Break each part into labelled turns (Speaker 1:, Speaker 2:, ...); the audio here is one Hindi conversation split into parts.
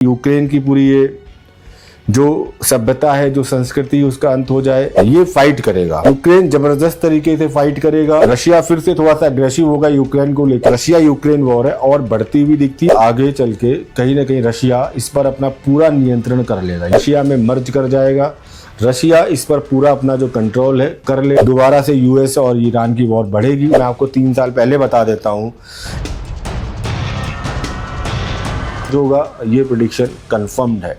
Speaker 1: यूक्रेन की पूरी ये जो सभ्यता है, जो संस्कृति, उसका अंत हो जाए, ये फाइट करेगा। यूक्रेन जबरदस्त तरीके से फाइट करेगा। रशिया फिर से थोड़ा सा अग्रेसिव होगा यूक्रेन को लेकर। रशिया यूक्रेन वॉर है और बढ़ती हुई दिखती है। आगे चल के कहीं ना कहीं रशिया इस पर अपना पूरा नियंत्रण कर लेगा, रशिया में मर्ज कर जाएगा। रशिया इस पर पूरा अपना जो कंट्रोल है कर ले। दोबारा से यूएस और ईरान की वॉर बढ़ेगी। मैं आपको 3 साल पहले बता देता हूँ जो होगा, ये प्रेडिक्शन कंफर्म्ड है।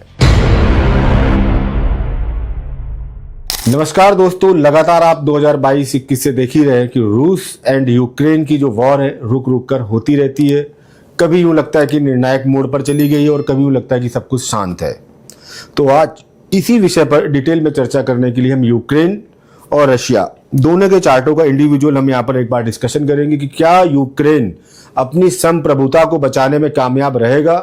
Speaker 1: नमस्कार दोस्तों, लगातार आप 2022-21 से देख ही रहे हैं कि रूस एंड यूक्रेन की जो वॉर है रुक रुक कर होती रहती है। कभी यूं लगता है कि निर्णायक मोड़ पर चली गई है और कभी यूं लगता है कि सब कुछ शांत है। तो आज इसी विषय पर डिटेल में चर्चा करने के लिए हम यूक्रेन और रशिया दोनों के चार्टों का इंडिविजुअल हम यहाँ पर एक बार डिस्कशन करेंगे कि क्या यूक्रेन अपनी संप्रभुता को बचाने में कामयाब रहेगा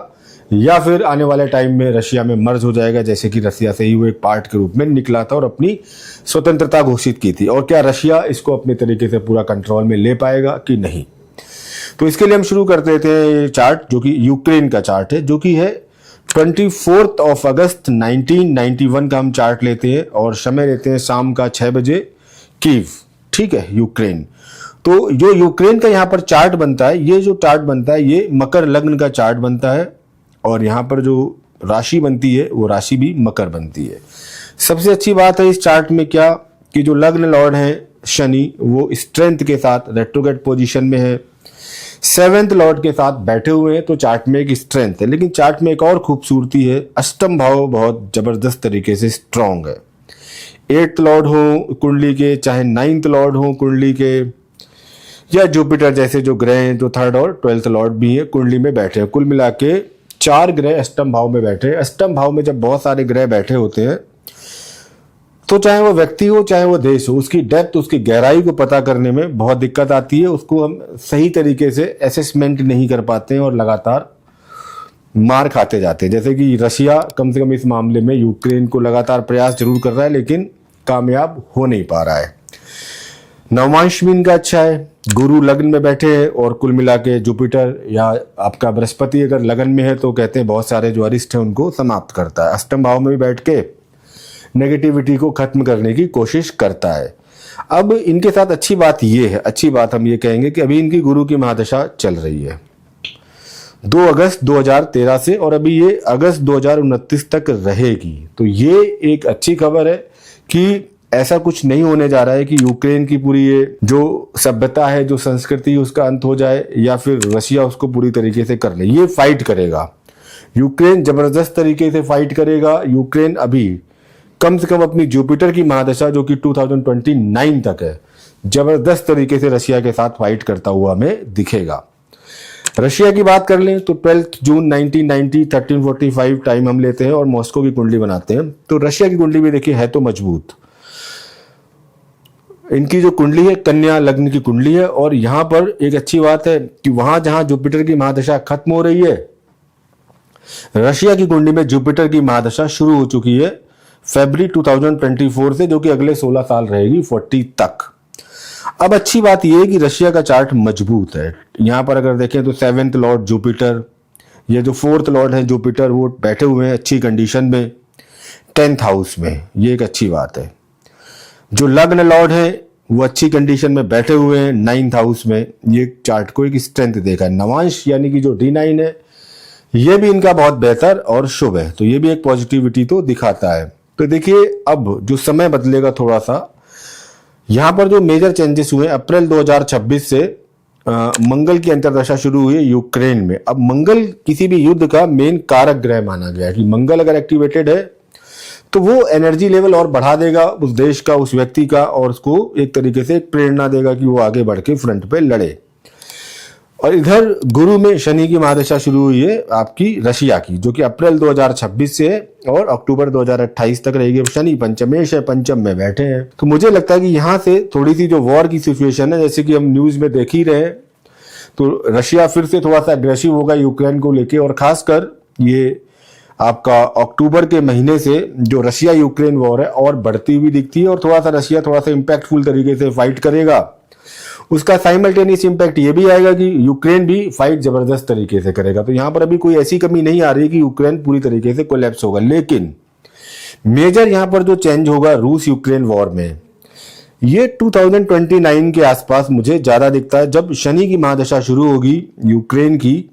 Speaker 1: या फिर आने वाले टाइम में रशिया में मर्ज हो जाएगा, जैसे कि रशिया से ही वो एक पार्ट के रूप में निकला था और अपनी स्वतंत्रता घोषित की थी। और क्या रशिया इसको अपने तरीके से पूरा कंट्रोल में ले पाएगा कि नहीं। तो इसके लिए हम शुरू कर देते हैं ये चार्ट, जो कि यूक्रेन का चार्ट है, जो कि है 24 अगस्त 1991 का हम चार्ट लेते हैं और समय लेते हैं शाम का 6 बजे कीव। ठीक है, यूक्रेन। तो जो यूक्रेन का यहाँ पर चार्ट बनता है, ये जो चार्ट बनता है ये मकर लग्न का चार्ट बनता है और यहाँ पर जो राशि बनती है वो राशि भी मकर बनती है। सबसे अच्छी बात है इस चार्ट में क्या कि जो लग्न लॉर्ड है शनि, वो स्ट्रेंथ के साथ रेट्रोग्रेड पोजीशन में है। 7th लॉर्ड के साथ बैठे हुए हैं, तो चार्ट में एक स्ट्रेंथ है। लेकिन चार्ट में एक और खूबसूरती है, अष्टम भाव बहुत जबरदस्त तरीके से स्ट्रांग है। 8th लॉर्ड हो कुंडली के, चाहे 9th लॉर्ड हो कुंडली के, या जुपिटर जैसे जो ग्रह हैं, जो 3rd और 12th लॉर्ड भी है कुंडली में बैठे हैं। कुल मिला के 4 ग्रह अष्टम भाव में बैठे हैं। अष्टम भाव में जब बहुत सारे ग्रह बैठे होते हैं तो चाहे वो व्यक्ति हो चाहे वो देश हो, उसकी डेप्थ, उसकी गहराई को पता करने में बहुत दिक्कत आती है। उसको हम सही तरीके से असेसमेंट नहीं कर पाते हैं और लगातार मार खाते जाते हैं। जैसे कि रशिया कम से कम इस मामले में यूक्रेन को लगातार प्रयास जरूर कर रहा है लेकिन कामयाब हो नहीं पा रहा है। नवमांश भी इनका अच्छा है, गुरु लग्न में बैठे हैं और कुल मिला के जुपिटर या आपका बृहस्पति अगर लग्न में है तो कहते हैं बहुत सारे जो अरिष्ट हैं उनको समाप्त करता है। अष्टम भाव में भी बैठ के नेगेटिविटी को खत्म करने की कोशिश करता है। अब इनके साथ अच्छी बात ये है, अच्छी बात हम ये कहेंगे कि अभी इनकी गुरु की महादशा चल रही है 2 अगस्त 2013 से और अभी ये अगस्त 2029 तक रहेगी। तो ये एक अच्छी खबर है कि ऐसा कुछ नहीं होने जा रहा है कि यूक्रेन की पूरी ये जो सभ्यता है, जो संस्कृति, उसका अंत हो जाए या फिर रशिया उसको पूरी तरीके से कर ले। ये फाइट करेगा, यूक्रेन जबरदस्त तरीके से फाइट करेगा। यूक्रेन अभी कम से कम अपनी जुपिटर की महादशा जो कि 2029 तक है, जबरदस्त तरीके से रशिया के साथ फाइट करता हुआ हमें दिखेगा। रशिया की बात कर लें तो 12 जून 1990 1345 टाइम हम लेते हैं और मॉस्को की कुंडली बनाते हैं। तो रशिया की कुंडली भी देखिए है तो मजबूत। इनकी जो कुंडली है कन्या लग्न की कुंडली है और यहां पर एक अच्छी बात है कि वहां जहां जुपिटर की महादशा खत्म हो रही है, रशिया की कुंडली में जुपिटर की महादशा शुरू हो चुकी है फरवरी 2024 से, जो कि अगले 16 साल रहेगी 40 तक। अब अच्छी बात यह है कि रशिया का चार्ट मजबूत है। यहां पर अगर देखें तो 7th लॉर्ड जुपिटर, ये जो 4th लॉर्ड है जुपिटर, वो बैठे हुए हैं अच्छी कंडीशन में 10th हाउस में। ये एक अच्छी बात है। जो लग्न लॉर्ड है वो अच्छी कंडीशन में बैठे हुए हैं 9th हाउस में। ये चार्ट को एक स्ट्रेंथ देखा है। नवांश यानी कि जो D9 है ये भी इनका बहुत बेहतर और शुभ है, तो ये भी एक पॉजिटिविटी तो दिखाता है। तो देखिए अब जो समय बदलेगा थोड़ा सा, यहाँ पर जो मेजर चेंजेस हुए अप्रैल 2026 से मंगल की अंतर्दशा शुरू हुई है यूक्रेन में। अब मंगल किसी भी युद्ध का मेन कारक ग्रह माना गया है कि मंगल अगर एक्टिवेटेड है तो वो एनर्जी लेवल और बढ़ा देगा उस देश का, उस व्यक्ति का, और उसको एक तरीके से एक प्रेरणा देगा कि वो आगे बढ़ के फ्रंट पे लड़े। और इधर गुरु में शनि की महादशा शुरू हुई है आपकी रशिया की, जो कि अप्रैल 2026 से है और अक्टूबर 2028 तक रहेगी। शनि पंचमेश है, पंचम में बैठे हैं। तो मुझे लगता है कि यहाँ से थोड़ी सी जो वॉर की सिचुएशन है, जैसे कि हम न्यूज में देख ही रहे हैं, तो रशिया फिर से थोड़ा सा अग्रेसिव होगा यूक्रेन को लेके। और खासकर ये आपका अक्टूबर के महीने से जो रशिया यूक्रेन वॉर है और बढ़ती हुई दिखती है और थोड़ा सा रशिया थोड़ा सा इम्पैक्टफुल तरीके से फाइट करेगा। उसका साइमल्टेनियस इम्पैक्ट ये भी आएगा कि यूक्रेन भी फाइट जबरदस्त तरीके से करेगा। तो यहां पर अभी कोई ऐसी कमी नहीं आ रही कि यूक्रेन पूरी तरीके से कोलैप्स होगा, लेकिन मेजर यहां पर जो चेंज होगा रूस यूक्रेन वॉर में, ये 2029 के आसपास मुझे ज्यादा दिखता है, जब शनि की महादशा शुरू होगी यूक्रेन की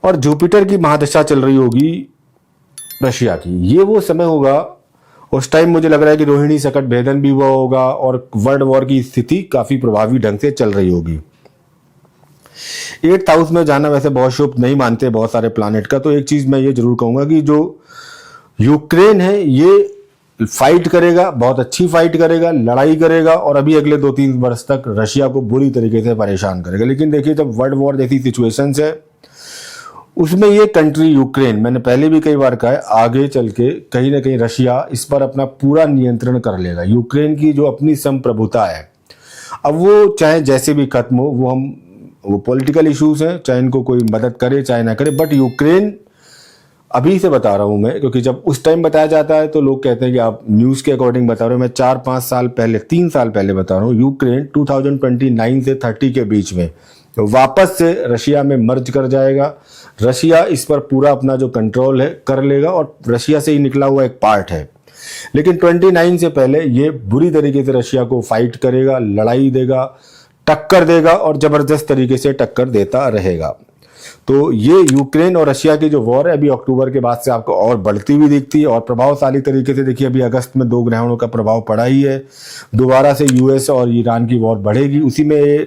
Speaker 1: और जुपिटर की महादशा चल रही होगी रशिया की। ये वो समय होगा, उस टाइम मुझे लग रहा है कि रोहिणी संकट भेदन भी हुआ होगा और वर्ल्ड वॉर की स्थिति काफी प्रभावी ढंग से चल रही होगी। 8th हाउस में जाना वैसे बहुत शुभ नहीं मानते बहुत सारे प्लैनेट का। तो एक चीज मैं ये जरूर कहूंगा कि जो यूक्रेन है ये फाइट करेगा, बहुत अच्छी फाइट करेगा, लड़ाई करेगा और अभी अगले 2-3 वर्ष तक रशिया को बुरी तरीके से परेशान करेगा। लेकिन देखिए, जब वर्ल्ड वॉर जैसी सिचुएशंस है उसमें ये कंट्री यूक्रेन, मैंने पहले भी कई बार कहा है, आगे चल के कहीं ना कहीं रशिया इस पर अपना पूरा नियंत्रण कर लेगा। यूक्रेन की जो अपनी संप्रभुता है, अब वो चाहे जैसे भी खत्म हो, वो पॉलिटिकल इश्यूज हैं, चाहे इनको कोई मदद करे चाहे ना करे, बट यूक्रेन, अभी से बता रहा हूं मैं, क्योंकि जब उस टाइम बताया जाता है तो लोग कहते हैं कि आप न्यूज के अकॉर्डिंग बता रहे हो, मैं 4-5 साल पहले, 3 साल पहले बता रहा हूँ, यूक्रेन 2029 से 30 के बीच में तो वापस से रशिया में मर्ज कर जाएगा। रशिया इस पर पूरा अपना जो कंट्रोल है कर लेगा और रशिया से ही निकला हुआ एक पार्ट है। लेकिन 29 से पहले ये बुरी तरीके से रशिया को फाइट करेगा, लड़ाई देगा, टक्कर देगा और जबरदस्त तरीके से टक्कर देता रहेगा। तो ये यूक्रेन और रशिया की जो वॉर है अभी अक्टूबर के बाद से आपको और बढ़ती हुई दिखती है और प्रभावशाली तरीके से। देखिए, अभी अगस्त में 2 ग्रहणों का प्रभाव पड़ा ही है, दोबारा से यूएस और ईरान की वॉर बढ़ेगी। उसी में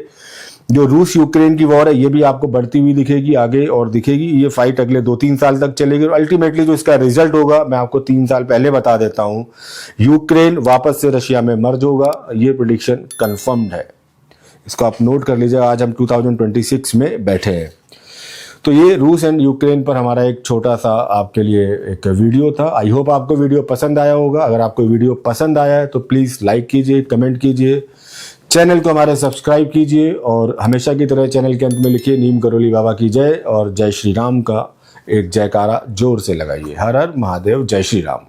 Speaker 1: जो रूस यूक्रेन की वॉर है ये भी आपको बढ़ती हुई दिखेगी आगे और दिखेगी। ये फाइट अगले 2-3 साल तक चलेगी और अल्टीमेटली जो इसका रिजल्ट होगा मैं आपको 3 साल पहले बता देता हूं, यूक्रेन वापस से रशिया में मर्ज होगा। ये प्रेडिक्शन कंफर्म्ड है, इसको आप नोट कर लीजिए। आज हम 2026 में बैठे हैं। तो ये रूस एंड यूक्रेन पर हमारा एक छोटा सा आपके लिए एक वीडियो था। आई होप आपको वीडियो पसंद आया होगा। अगर आपको वीडियो पसंद आया है तो प्लीज़ लाइक कीजिए, कमेंट कीजिए, चैनल को हमारे सब्सक्राइब कीजिए और हमेशा की तरह चैनल के अंत में लिखिए नीम करोली बाबा की जय और जय श्री राम का एक जयकारा जोर से लगाइए। हर हर महादेव, जय श्री राम।